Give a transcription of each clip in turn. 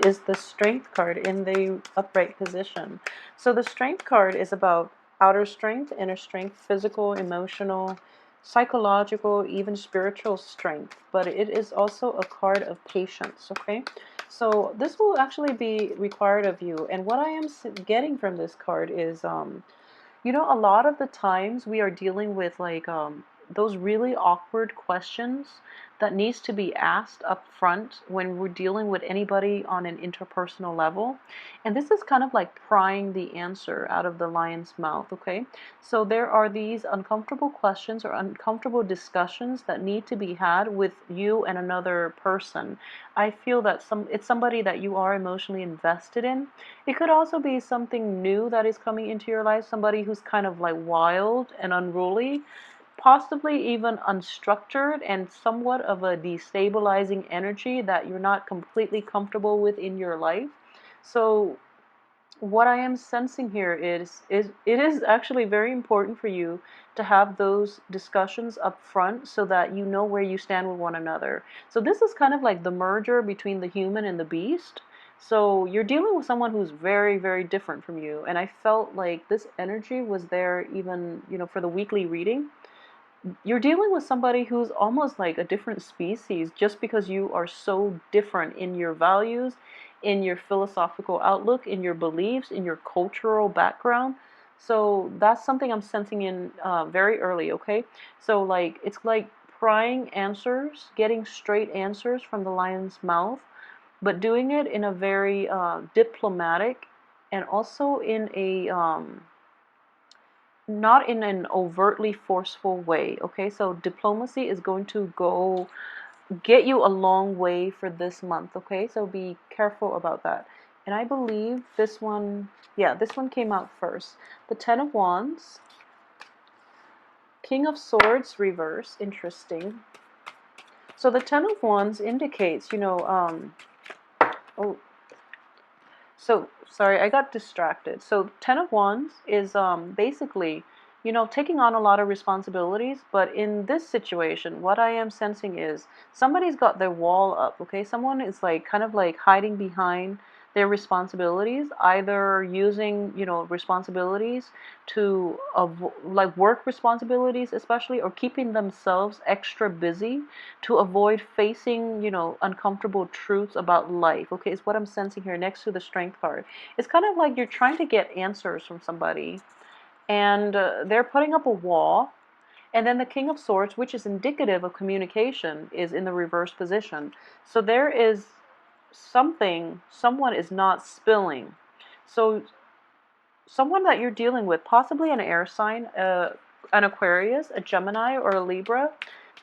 is the Strength card in the upright position. So the Strength card is about outer strength, inner strength, physical, emotional, psychological, even spiritual strength. But it is also a card of patience, okay? So this will actually be required of you. And what I am getting from this card is a lot of the times we are dealing with like those really awkward questions that needs to be asked up front when we're dealing with anybody on an interpersonal level. And this is kind of like prying the answer out of the lion's mouth, okay? So there are these uncomfortable questions or uncomfortable discussions that need to be had with you and another person. I feel that it's somebody that you are emotionally invested in. It could also be something new that is coming into your life, somebody who's kind of like wild and unruly, possibly even unstructured and somewhat of a destabilizing energy that you're not completely comfortable with in your life. So what I am sensing here is it is actually very important for you to have those discussions up front so that you know where you stand with one another. So this is kind of like the merger between the human and the beast. So you're dealing with someone who's very, very different from you. And I felt like this energy was there even, for the weekly reading. You're dealing with somebody who's almost like a different species just because you are so different in your values, in your philosophical outlook, in your beliefs, in your cultural background. So that's something I'm sensing in very early, okay? So, like, it's like prying answers, getting straight answers from the lion's mouth, but doing it in a very diplomatic and also in a not in an overtly forceful way, okay? So diplomacy is going to go get you a long way for this month, okay? So be careful about that. And I believe this one, yeah, this one came out first. The Ten of Wands, King of Swords reverse, interesting. So the Ten of Wands indicates, oh, so sorry, I got distracted. So Ten of Wands is basically, taking on a lot of responsibilities. But in this situation, what I am sensing is somebody's got their wall up. Okay, someone is like kind of like hiding behind their responsibilities, either using responsibilities to like work responsibilities, especially, or keeping themselves extra busy to avoid facing, uncomfortable truths about life. Okay, is what I'm sensing here next to the Strength card. It's kind of like you're trying to get answers from somebody, and they're putting up a wall. And then the King of Swords, which is indicative of communication, is in the reverse position. So there is someone is not spilling. So someone that you're dealing with, possibly an air sign, an Aquarius, a Gemini, or a Libra,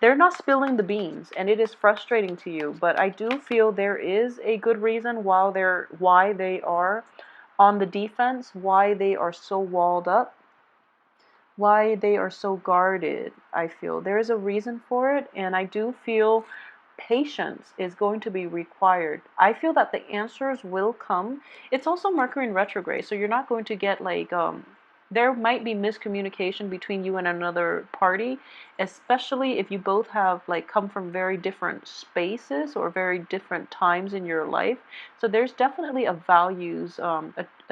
they're not spilling the beans, and it is frustrating to you. But I do feel there is a good reason why they are on the defense, why they are so walled up, why they are so guarded. I feel there is a reason for it, and I do feel patience is going to be required. I feel that the answers will come. It's also Mercury in retrograde, so you're not going to get like there might be miscommunication between you and another party, especially if you both have like come from very different spaces or very different times in your life. So there's definitely a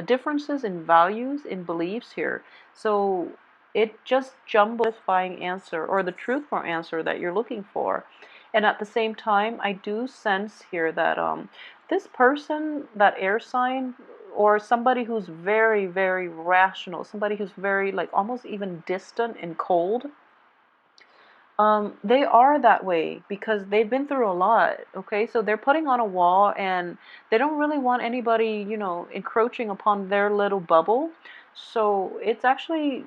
differences in values, in beliefs here. So it just jumbles satisfying answer or the truthful answer that you're looking for. And at the same time, I do sense here that this person, that air sign, or somebody who's very, very rational, somebody who's very, like, almost even distant and cold, they are that way because they've been through a lot, okay? So they're putting on a wall and they don't really want anybody, encroaching upon their little bubble. So it's actually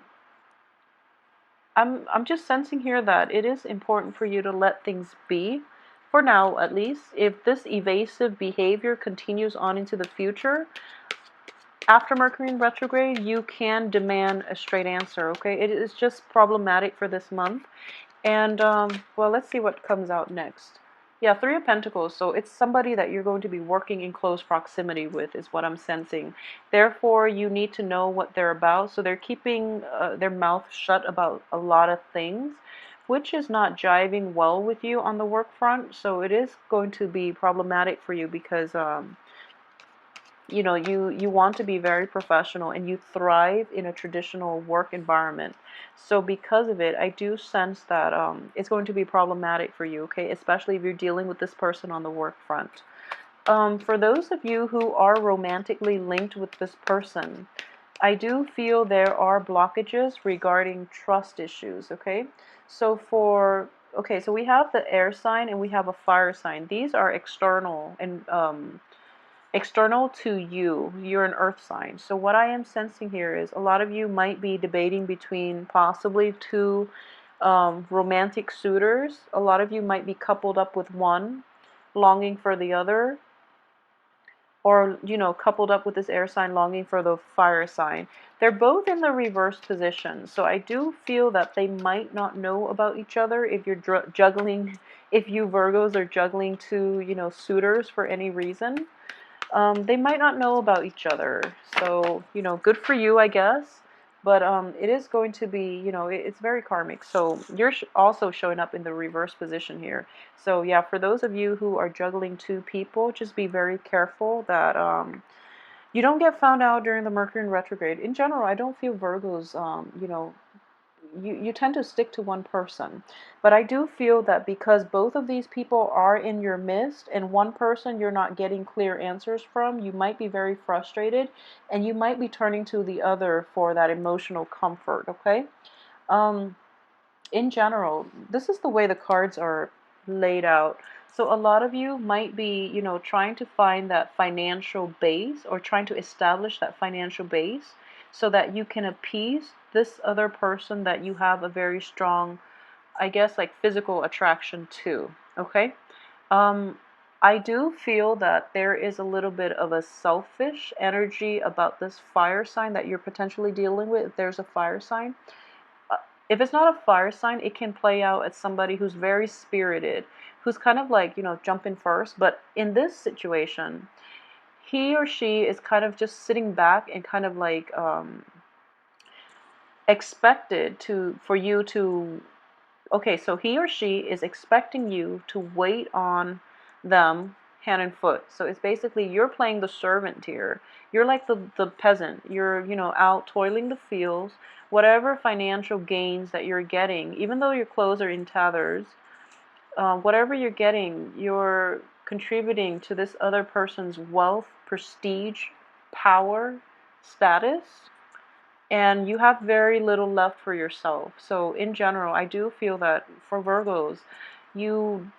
I'm just sensing here that it is important for you to let things be, for now at least. If this evasive behavior continues on into the future, after Mercury in retrograde, you can demand a straight answer, okay? It is just problematic for this month. And, well, let's see what comes out next. Yeah, Three of Pentacles. So it's somebody that you're going to be working in close proximity with, is what I'm sensing. Therefore, you need to know what they're about. So they're keeping their mouth shut about a lot of things, which is not jiving well with you on the work front. So it is going to be problematic for you because you want to be very professional and you thrive in a traditional work environment. So because of it, I do sense that it's going to be problematic for you, okay? Especially if you're dealing with this person on the work front. For those of you who are romantically linked with this person, I do feel there are blockages regarding trust issues, okay? So we have the air sign and we have a fire sign. These are external and external to you. You're an earth sign. So what I am sensing here is a lot of you might be debating between possibly two romantic suitors. A lot of you might be coupled up with one, longing for the other, or coupled up with this air sign longing for the fire sign. They're both in the reverse position, so I do feel that they might not know about each other if you're juggling, if you Virgos are juggling two suitors for any reason. They might not know about each other, so good for you, I guess. But it is going to be, it's very karmic. So you're also showing up in the reverse position here. So yeah, for those of you who are juggling two people, just be very careful that you don't get found out during the Mercury in retrograde. In general, I don't feel Virgos, you tend to stick to one person. But I do feel that because both of these people are in your midst and one person you're not getting clear answers from, you might be very frustrated and you might be turning to the other for that emotional comfort, okay? Um, in general, this is the way the cards are laid out. So a lot of you might be, trying to find that financial base or trying to establish that financial base so that you can appease this other person that you have a very strong, I guess, like physical attraction to, okay? Um, I do feel that there is a little bit of a selfish energy about this fire sign that you're potentially dealing with if there's a fire sign. If it's not a fire sign, it can play out as somebody who's very spirited, who's kind of like, jumping first. But in this situation, he or she is kind of just sitting back and kind of like expected for you to, okay, so he or she is expecting you to wait on them hand and foot. So it's basically you're playing the servant here. You're like the peasant. You're, out toiling the fields. Whatever financial gains that you're getting, even though your clothes are in tatters, whatever you're getting, you're contributing to this other person's wealth, prestige, power, status, and you have very little left for yourself. So in general, I do feel that for Virgos, you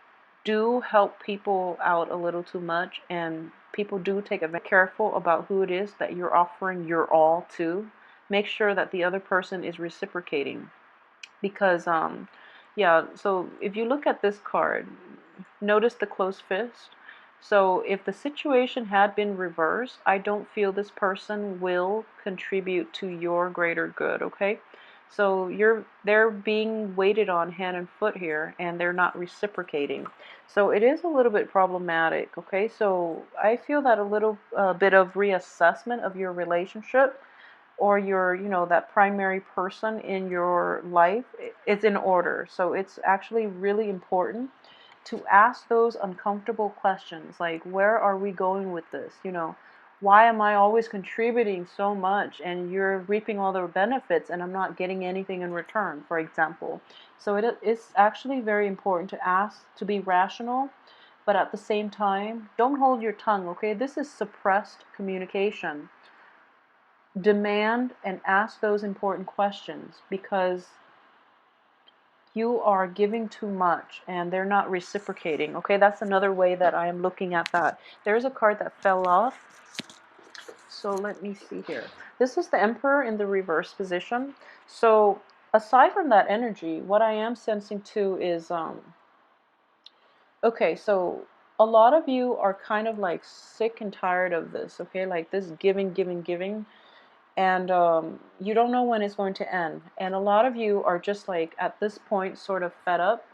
do help people out a little too much, and people do take a very careful about who it is that you're offering your all to. Make sure that the other person is reciprocating, because yeah, so if you look at this card, notice the closed fist. So if the situation had been reversed, I don't feel this person will contribute to your greater good, okay? So they're being waited on hand and foot here, and they're not reciprocating. So it is a little bit problematic, okay? So I feel that a little bit of reassessment of your relationship or your, that primary person in your life is in order. So it's actually really important to ask those uncomfortable questions, like, where are we going with this? Why am I always contributing so much and you're reaping all the benefits and I'm not getting anything in return, for example? So it's actually very important to ask, to be rational, but at the same time, don't hold your tongue, okay? This is suppressed communication. Demand and ask those important questions, because you are giving too much and they're not reciprocating. Okay, that's another way that I am looking at that. There's a card that fell off. So let me see here. This is the Emperor in the reverse position. So aside from that energy, what I am sensing too is, okay, so a lot of you are kind of like sick and tired of this, okay? Like this giving, giving, giving. And you don't know when it's going to end. And a lot of you are just like at this point sort of fed up.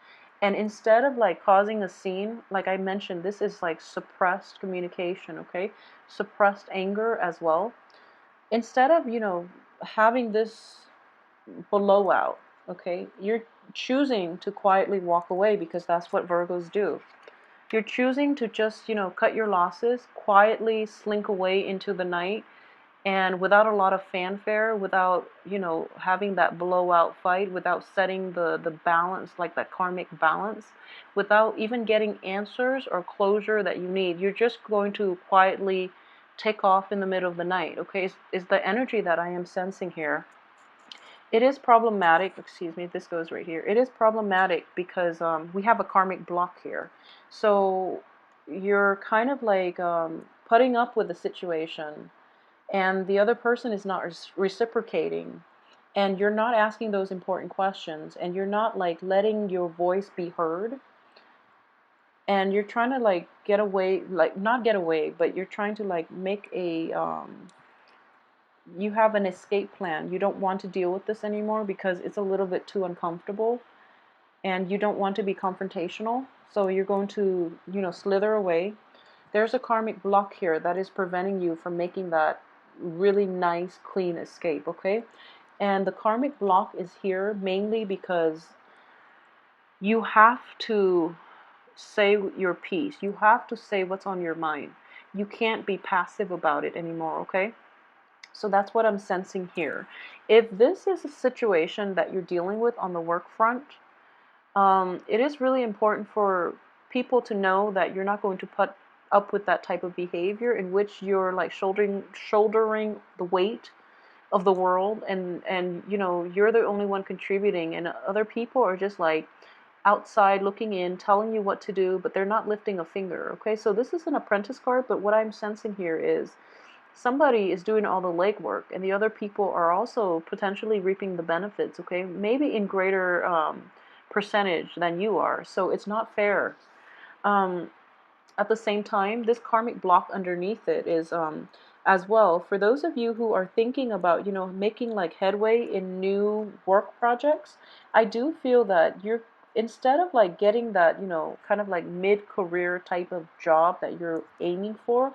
And instead of like causing a scene, like I mentioned, this is like suppressed communication, okay? Suppressed anger as well. Instead of, having this blowout, okay, you're choosing to quietly walk away, because that's what Virgos do. You're choosing to just, cut your losses, quietly slink away into the night, and without a lot of fanfare, without, having that blowout fight, without setting the balance, like that karmic balance, without even getting answers or closure that you need. You're just going to quietly take off in the middle of the night, okay? Is the energy that I am sensing here. It is problematic, excuse me, this goes right here. It is problematic because we have a karmic block here. So you're kind of like putting up with the situation, and the other person is not reciprocating, and you're not asking those important questions, and you're not like letting your voice be heard, and you're trying to like get away, like not get away, but you're trying to like make a you have an escape plan. You don't want to deal with this anymore because it's a little bit too uncomfortable, and you don't want to be confrontational, so you're going to, slither away. There's a karmic block here that is preventing you from making that really nice, clean escape, okay? And the karmic block is here mainly because you have to say your piece. You have to say what's on your mind. You can't be passive about it anymore, okay? So that's what I'm sensing here. If this is a situation that you're dealing with on the work front, it is really important for people to know that you're not going to put up with that type of behavior in which you're like shouldering the weight of the world, and you're the only one contributing, and other people are just like outside looking in, telling you what to do, but they're not lifting a finger. Okay, so this is an apprentice card, but what I'm sensing here is somebody is doing all the legwork, and the other people are also potentially reaping the benefits, okay? Maybe in greater percentage than you are. So it's not fair. Um, at the same time, this karmic block underneath it is as well, for those of you who are thinking about, making like headway in new work projects, I do feel that you're, instead of like getting that, kind of like mid-career type of job that you're aiming for,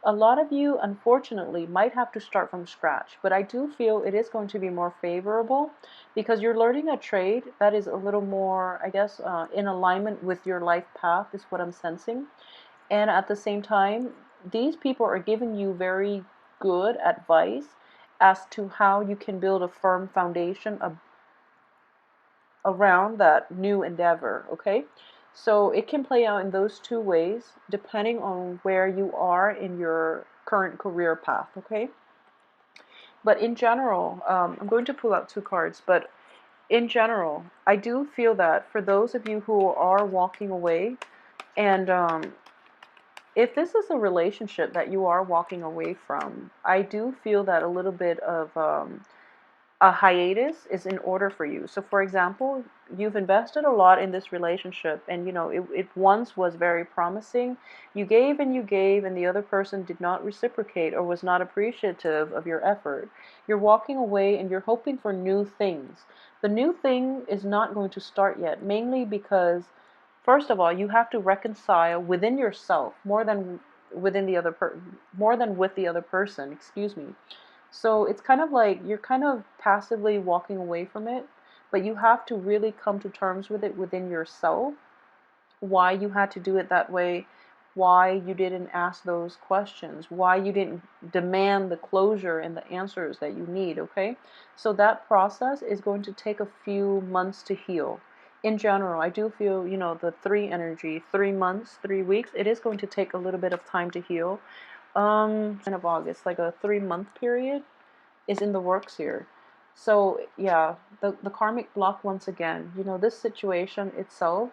a lot of you, unfortunately, might have to start from scratch. But I do feel it is going to be more favorable because you're learning a trade that is a little more, I guess, in alignment with your life path, is what I'm sensing. And at the same time, these people are giving you very good advice as to how you can build a firm foundation around that new endeavor, okay? So it can play out in those two ways, depending on where you are in your current career path, okay? But in general, I'm going to pull out two cards, but in general, I do feel that for those of you who are walking away, and if this is a relationship that you are walking away from, I do feel that a little bit of a hiatus is in order for you. So for example, you've invested a lot in this relationship, and it once was very promising. You gave and you gave, and the other person did not reciprocate or was not appreciative of your effort. You're walking away and you're hoping for new things. The new thing is not going to start yet, mainly because first of all, you have to reconcile within yourself more than more than with the other person, excuse me. So it's kind of like you're kind of passively walking away from it, but you have to really come to terms with it within yourself. Why you had to do it that way, why you didn't ask those questions, why you didn't demand the closure and the answers that you need, okay? So that process is going to take a few months to heal. In general, I do feel, the three energy, 3 months, 3 weeks, it is going to take a little bit of time to heal. End of August, like a 3 month period is in the works here. So yeah, the karmic block once again, this situation itself,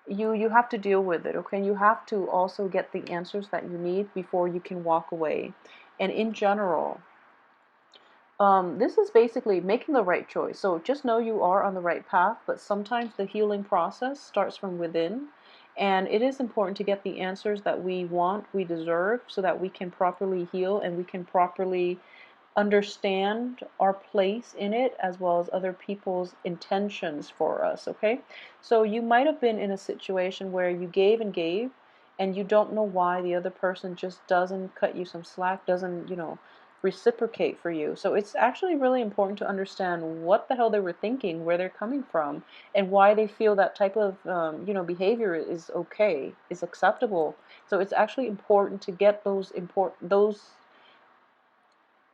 you have to deal with it, okay? You have to also get the answers that you need before you can walk away. And in general, this is basically making the right choice. So just know you are on the right path, but sometimes the healing process starts from within. And it is important to get the answers that we want, we deserve, so that we can properly heal and we can properly understand our place in it, as well as other people's intentions for us, okay? So you might have been in a situation where you gave and gave, and you don't know why the other person just doesn't cut you some slack, doesn't, reciprocate for you. So it's actually really important to understand what the hell they were thinking, where they're coming from, and why they feel that type of behavior is okay, is acceptable. So it's actually important to get those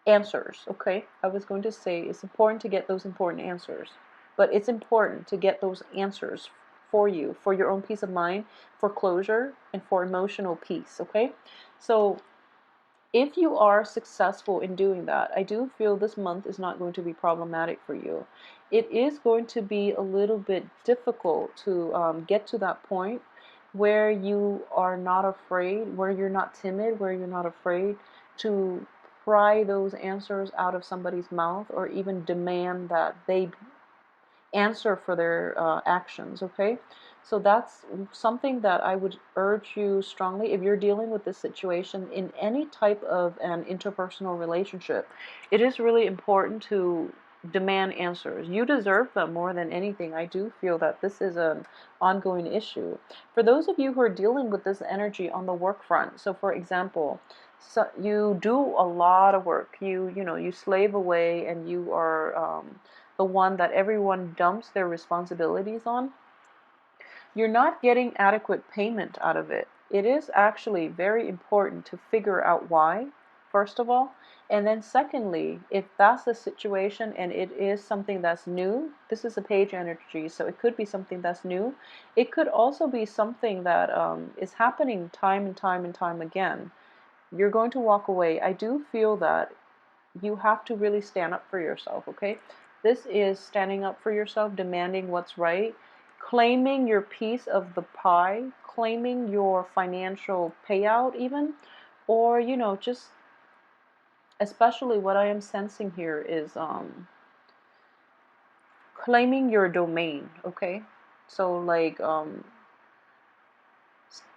answers. Okay, I was going to say it's important to get those important answers, but it's important to get those answers for you, for your own peace of mind, for closure, and for emotional peace. Okay, so if you are successful in doing that, I do feel this month is not going to be problematic for you. It is going to be a little bit difficult to get to that point where you are not afraid, where you're not timid, where you're not afraid to pry those answers out of somebody's mouth, or even demand that they answer for their actions. Okay, so that's something that I would urge you strongly. If you're dealing with this situation in any type of an interpersonal relationship, it is really important to demand answers. You deserve them more than anything. I do feel that this is an ongoing issue. For those of you who are dealing with this energy on the work front, so for example, so you do a lot of work. You slave away, and you are the one that everyone dumps their responsibilities on. You're not getting adequate payment out of it. It is actually very important to figure out why, first of all. And then secondly, if that's the situation and it is something that's new, this is a page energy, so it could be something that's new. It could also be something that is happening time and time and time again. You're going to walk away. I do feel that you have to really stand up for yourself, okay? This is standing up for yourself, demanding what's right, claiming your piece of the pie, claiming your financial payout even, or, just especially what I am sensing here is claiming your domain, okay? So like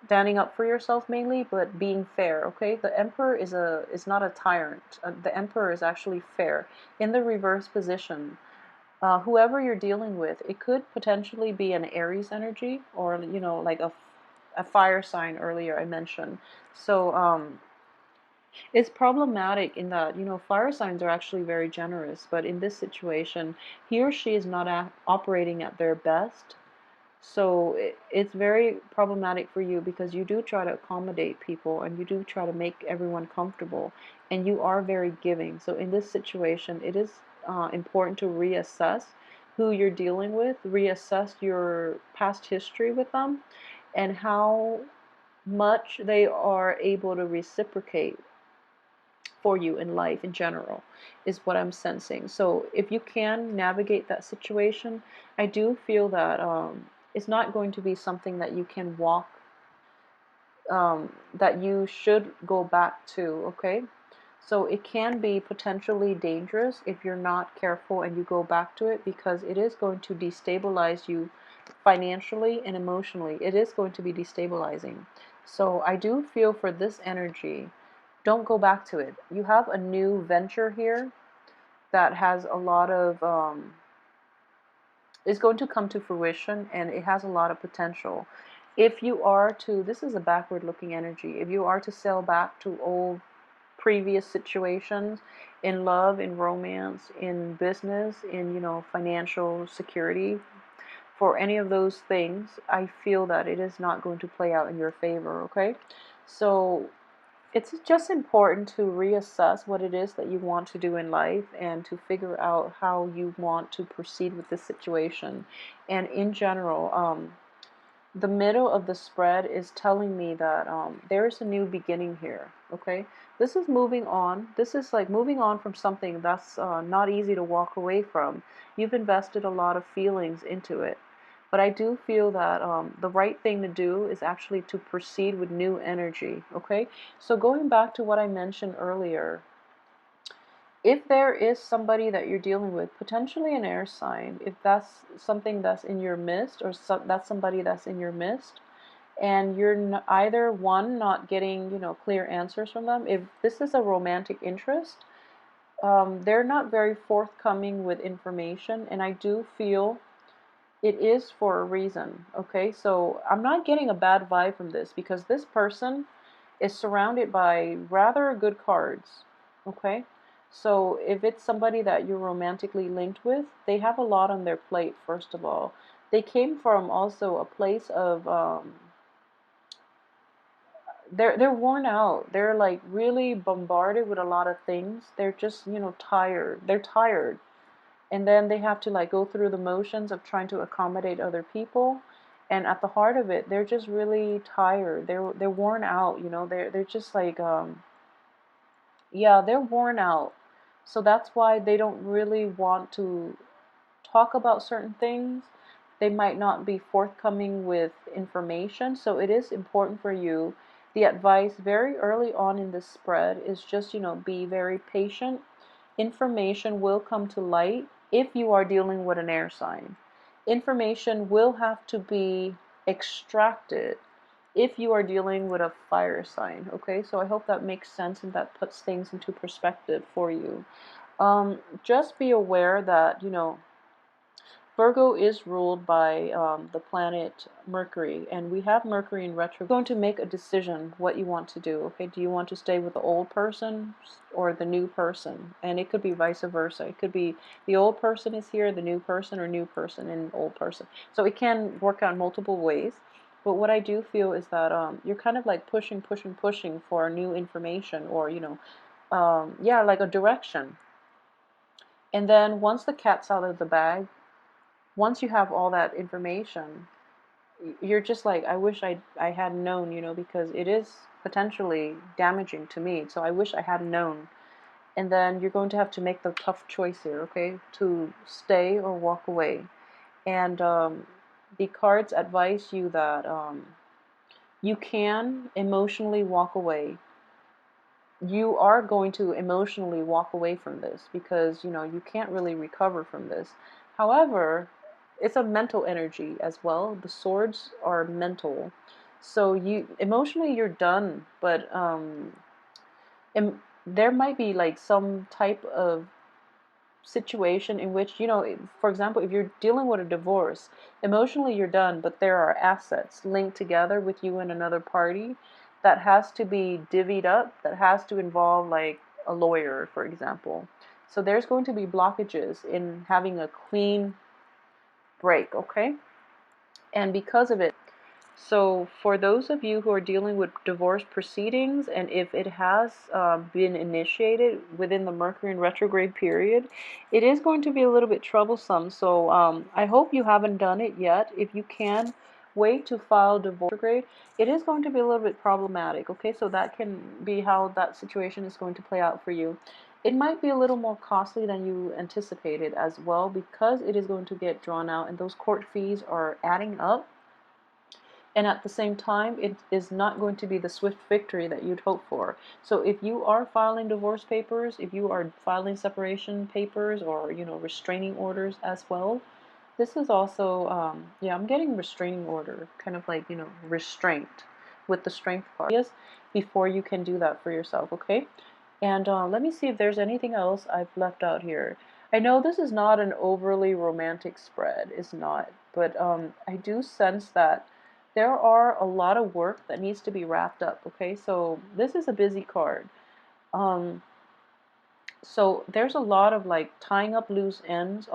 standing up for yourself mainly, but being fair. Okay, the Emperor is not a tyrant. The Emperor is actually fair in the reverse position. Whoever you're dealing with, it could potentially be an Aries energy, or like a fire sign. Earlier I mentioned. So it's problematic in that fire signs are actually very generous, but in this situation, he or she is not operating at their best. So it's very problematic for you, because you do try to accommodate people, and you do try to make everyone comfortable, and you are very giving. So in this situation, it is important to reassess who you're dealing with, reassess your past history with them, and how much they are able to reciprocate for you in life in general, is what I'm sensing. So if you can navigate that situation, I do feel that it's not going to be something that you can walk, that you should go back to, okay? So it can be potentially dangerous if you're not careful and you go back to it, because it is going to destabilize you financially and emotionally. It is going to be destabilizing. So I do feel for this energy, don't go back to it. You have a new venture here that has a lot of is going to come to fruition, and it has a lot of potential. If you are to, this is a backward looking energy, if you are to sail back to old previous situations in love, in romance, in business, in financial security, for any of those things, I feel that it is not going to play out in your favor, okay? So it's just important to reassess what it is that you want to do in life, and to figure out how you want to proceed with this situation. And in general, the middle of the spread is telling me that there is a new beginning here, okay? This is moving on. This is like moving on from something that's not easy to walk away from. You've invested a lot of feelings into it. But I do feel that the right thing to do is actually to proceed with new energy, okay? So going back to what I mentioned earlier, if there is somebody that you're dealing with, potentially an air sign, if that's something that's in your midst, or that's somebody that's in your midst, and you're either one, not getting clear answers from them, if this is a romantic interest, they're not very forthcoming with information, and I do feel it is for a reason, okay? So I'm not getting a bad vibe from this, because this person is surrounded by rather good cards, okay? So if it's somebody that you're romantically linked with, they have a lot on their plate, first of all. They came from also a place of they're worn out. They're like really bombarded with a lot of things. They're just, tired. They're tired. And then they have to like go through the motions of trying to accommodate other people. And at the heart of it, they're just really tired. They're worn out, they're just like yeah, they're worn out. So that's why they don't really want to talk about certain things. They might not be forthcoming with information. So it is important for you. The advice very early on in this spread is just, be very patient. Information will come to light if you are dealing with an air sign. Information will have to be extracted if you are dealing with a fire sign. Okay, so I hope that makes sense and that puts things into perspective for you. Just be aware that, Virgo is ruled by the planet Mercury, and we have Mercury in retro. You're going to make a decision what you want to do. Okay, do you want to stay with the old person or the new person? And it could be vice versa. It could be the old person is here, the new person, or new person and old person. So it can work out multiple ways. But what I do feel is that you're kind of like pushing, pushing, pushing for new information, or yeah, like a direction. And then once the cat's out of the bag, once you have all that information, you're just like, I wish I had known, because it is potentially damaging to me. So I wish I had known. And then you're going to have to make the tough choice here, okay, to stay or walk away. And the cards advise you that you can emotionally walk away. You are going to emotionally walk away from this because you can't really recover from this. However, it's a mental energy as well. The swords are mental, so you emotionally you're done, but there might be like some type of situation in which, for example, if you're dealing with a divorce, emotionally you're done, but there are assets linked together with you and another party that has to be divvied up, that has to involve like a lawyer, for example. So there's going to be blockages in having a clean break, okay? And because of it, so for those of you who are dealing with divorce proceedings, and if it has been initiated within the Mercury in retrograde period, it is going to be a little bit troublesome. So I hope you haven't done it yet. If you can, wait to file divorce retrograde. It is going to be a little bit problematic, okay? So that can be how that situation is going to play out for you. It might be a little more costly than you anticipated as well, because it is going to get drawn out and those court fees are adding up. And at the same time, it is not going to be the swift victory that you'd hope for. So if you are filing divorce papers, if you are filing separation papers, or restraining orders as well, this is also yeah, I'm getting restraining order, kind of like restraint with the strength card. Yes, before you can do that for yourself, okay? And let me see if there's anything else I've left out here. I know this is not an overly romantic spread, it's not, but I do sense that there are a lot of work that needs to be wrapped up, okay? So this is a busy card. Um, so there's a lot of like tying up loose ends,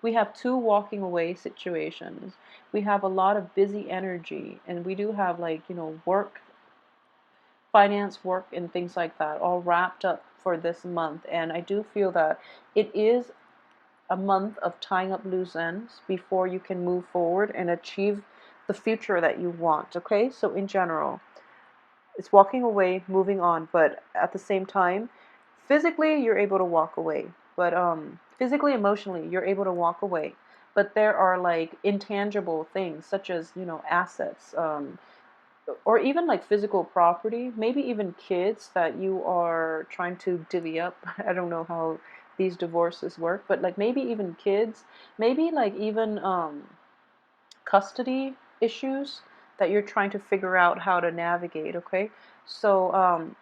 we have two walking away situations. We have a lot of busy energy, and we do have like, work, finance work, and things like that all wrapped up for this month. And I do feel that it is a month of tying up loose ends before you can move forward and achieve the future that you want, okay? So in general, it's walking away, moving on, but at the same time, physically you're able to walk away, but physically, emotionally, you're able to walk away. But there are like intangible things such as, assets, or even like physical property, maybe even kids that you are trying to divvy up. I don't know how these divorces work, but like maybe even kids, maybe like even custody issues that you're trying to figure out how to navigate, okay? So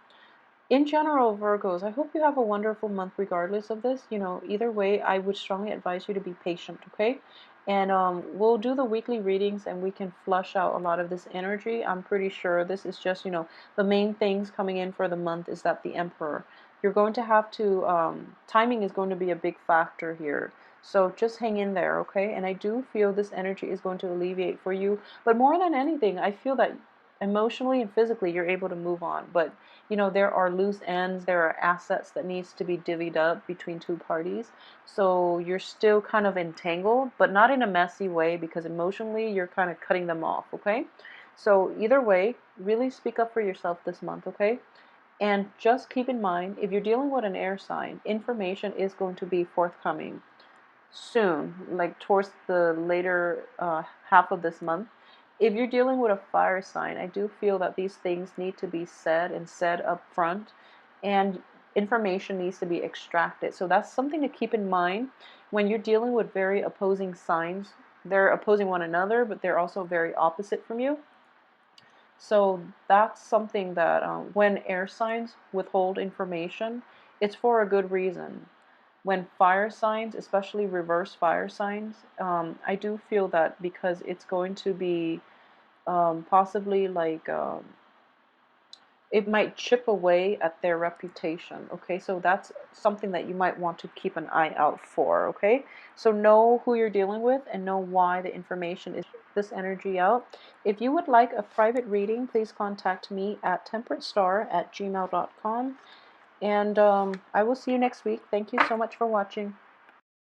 in general, Virgos, I hope you have a wonderful month regardless of this. Either way, I would strongly advise you to be patient, okay? And we'll do the weekly readings and we can flush out a lot of this energy. I'm pretty sure this is just, the main things coming in for the month is that the Emperor. You're going to have to, timing is going to be a big factor here. So just hang in there, okay? And I do feel this energy is going to alleviate for you. But more than anything, I feel that emotionally and physically you're able to move on. But, there are loose ends, there are assets that needs to be divvied up between two parties. So you're still kind of entangled, but not in a messy way because emotionally you're kind of cutting them off, okay? So either way, really speak up for yourself this month, okay? And just keep in mind, if you're dealing with an air sign, information is going to be forthcoming soon, like towards the later half of this month. If you're dealing with a fire sign, I do feel that these things need to be said and said up front, and information needs to be extracted. So that's something to keep in mind when you're dealing with very opposing signs. They're opposing one another, but they're also very opposite from you. So that's something that when air signs withhold information, it's for a good reason. When fire signs, especially reverse fire signs, I do feel that because it's going to be possibly like it might chip away at their reputation. Okay, so that's something that you might want to keep an eye out for. Okay, so know who you're dealing with and know why the information is this energy out. If you would like a private reading, please contact me at temperatestar@gmail.com. And I will see you next week. Thank you so much for watching.